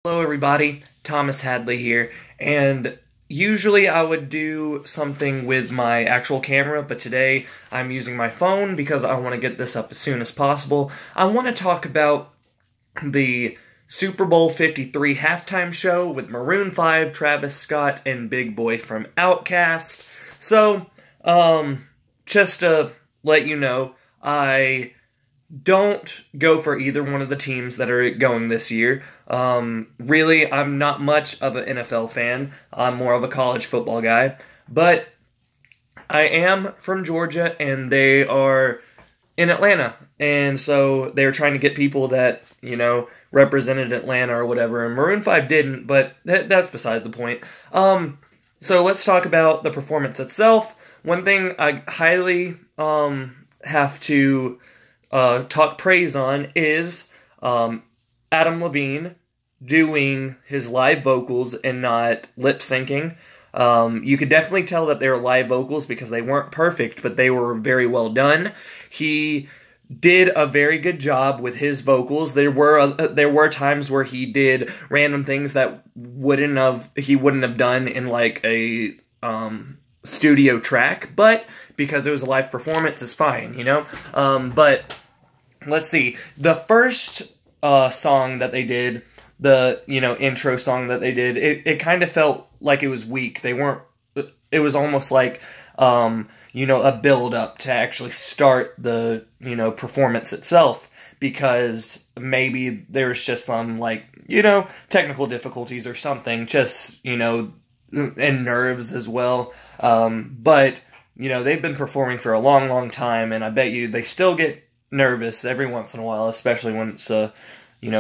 Hello everybody, Thomas Hadley here, and usually I would do something with my actual camera, but today I'm using my phone because I want to get this up as soon as possible. I want to talk about the Super Bowl 53 halftime show with Maroon 5, Travis Scott, and Big Boi from Outkast. So, just to let you know, I don't go for either one of the teams that are going this year. Really, I'm not much of an NFL fan. I'm more of a college football guy. But I am from Georgia, and they are in Atlanta. And so they're trying to get people that, represented Atlanta or whatever. And Maroon 5 didn't, but that's beside the point. So let's talk about the performance itself. One thing I highly have to talk praise on is Adam Levine doing his live vocals and not lip syncing. You could definitely tell that they were live vocals because they weren't perfect, but they were very well done. He did a very good job with his vocals. There were times where he did random things that he wouldn't have done in like a studio track, but because it was a live performance, it's fine, But let's see. The first song that they did, the intro song that they did, it kind of felt like it was weak. It was almost like a build up to actually start the performance itself, because maybe there's just some technical difficulties or something, just and nerves as well. But they've been performing for a long time, and I bet you they still get nervous every once in a while, especially when it's a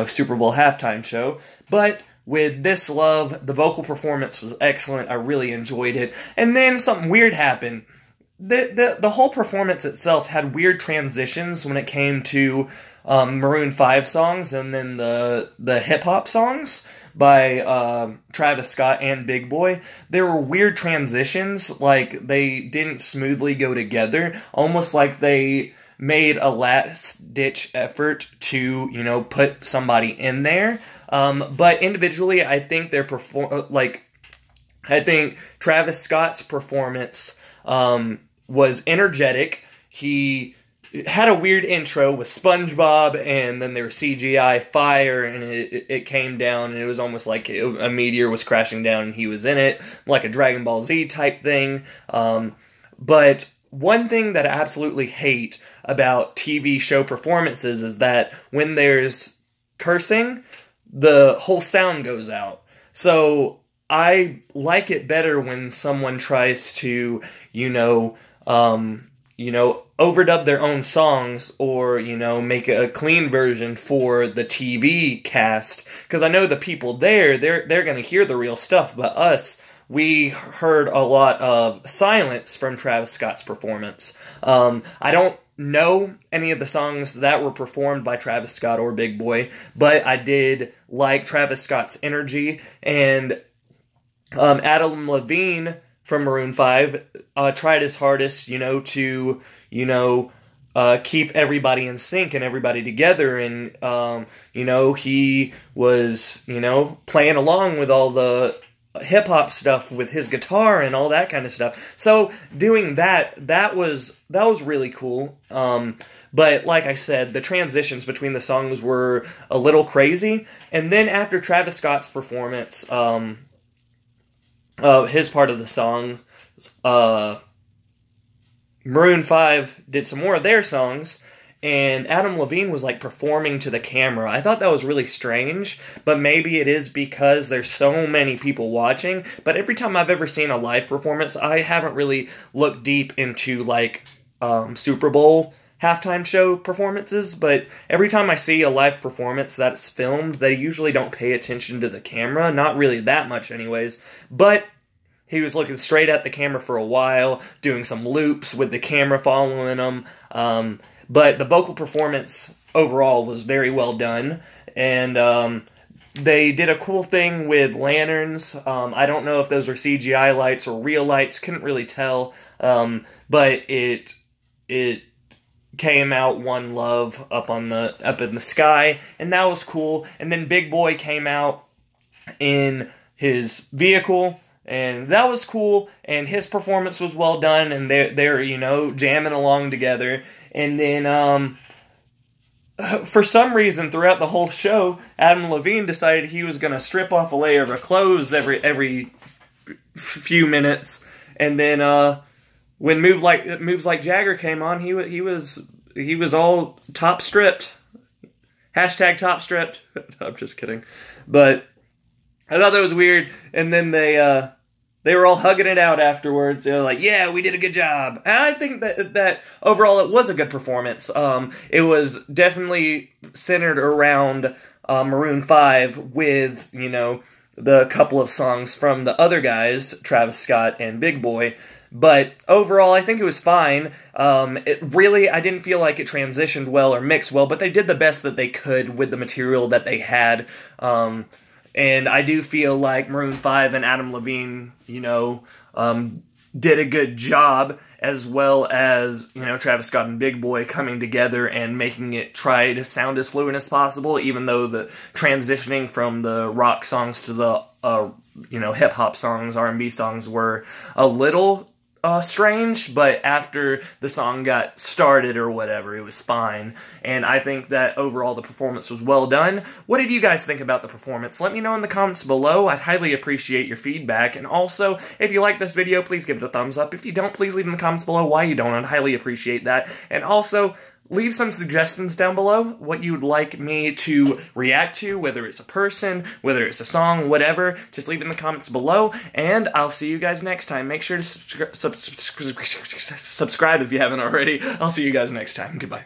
Super Bowl halftime show. But with This Love, the vocal performance was excellent. I really enjoyed it. And then something weird happened. The whole performance itself had weird transitions when it came to Maroon 5 songs and then the hip-hop songs by Travis Scott and Big Boi. There were weird transitions, like they didn't smoothly go together, almost like they made a last-ditch effort to, put somebody in there. But individually, I think I think Travis Scott's performance was energetic. He had a weird intro with SpongeBob, and then there was CGI fire, and it came down, and it was almost like a meteor was crashing down, and he was in it, like a Dragon Ball Z type thing. But one thing that I absolutely hate about TV show performances is that when there's cursing, the whole sound goes out. So I like it better when someone tries to, overdub their own songs, or, make a clean version for the TV cast. Because I know the people they're going to hear the real stuff, but us, we heard a lot of silence from Travis Scott's performance. I don't know any of the songs that were performed by Travis Scott or Big Boi, but I did like Travis Scott's energy, and Adam Levine from Maroon 5 tried his hardest, to, keep everybody in sync and everybody together, and, he was, playing along with all the hip-hop stuff with his guitar and all that kind of stuff. So doing that was really cool. But like I said, the transitions between the songs were a little crazy. And then after Travis Scott's performance, his part of the song, Maroon 5 did some more of their songs, and Adam Levine was performing to the camera. I thought that was really strange, but maybe it is because there's so many people watching. But every time I've ever seen a live performance, I haven't really looked deep into Super Bowl halftime show performances, but every time I see a live performance that's filmed, they usually don't pay attention to the camera, not really that much anyways. But he was looking straight at the camera for a while, doing some loops with the camera following him. But the vocal performance overall was very well done, and they did a cool thing with lanterns. I don't know if those were CGI lights or real lights, couldn't really tell, but it came out One Love up in the sky, and that was cool. And then Big Boi came out in his vehicle, and that was cool, and his performance was well done, and they're you know, jamming along together. And then for some reason throughout the whole show, Adam Levine decided he was going to strip off a layer of clothes every few minutes, and then when Moves Like Jagger came on, he was all top stripped. Hashtag top stripped. I'm just kidding. But I thought that was weird. And then they were all hugging it out afterwards. They were like, yeah, we did a good job. And I think that overall it was a good performance. It was definitely centered around Maroon 5 with, you know, the couple of songs from the other guys, Travis Scott and Big Boi. But overall, I think it was fine. I didn't feel like it transitioned well or mixed well, but they did the best that they could with the material that they had. And I do feel like Maroon 5 and Adam Levine, you know, did a good job, as well as, you know, Travis Scott and Big Boi coming together and making it try to sound as fluent as possible, even though the transitioning from the rock songs to the, you know, hip-hop songs, R&B songs were a little strange, but after the song got started or whatever, it was fine. And I think that overall the performance was well done. What did you guys think about the performance? Let me know in the comments below. I'd highly appreciate your feedback. And also, if you like this video, please give it a thumbs up. If you don't, please leave in the comments below why you don't. I'd highly appreciate that. And also, leave some suggestions down below, what you would like me to react to, whether it's a person, whether it's a song, whatever. Just leave it in the comments below, and I'll see you guys next time. Make sure to subscribe if you haven't already. I'll see you guys next time. Goodbye.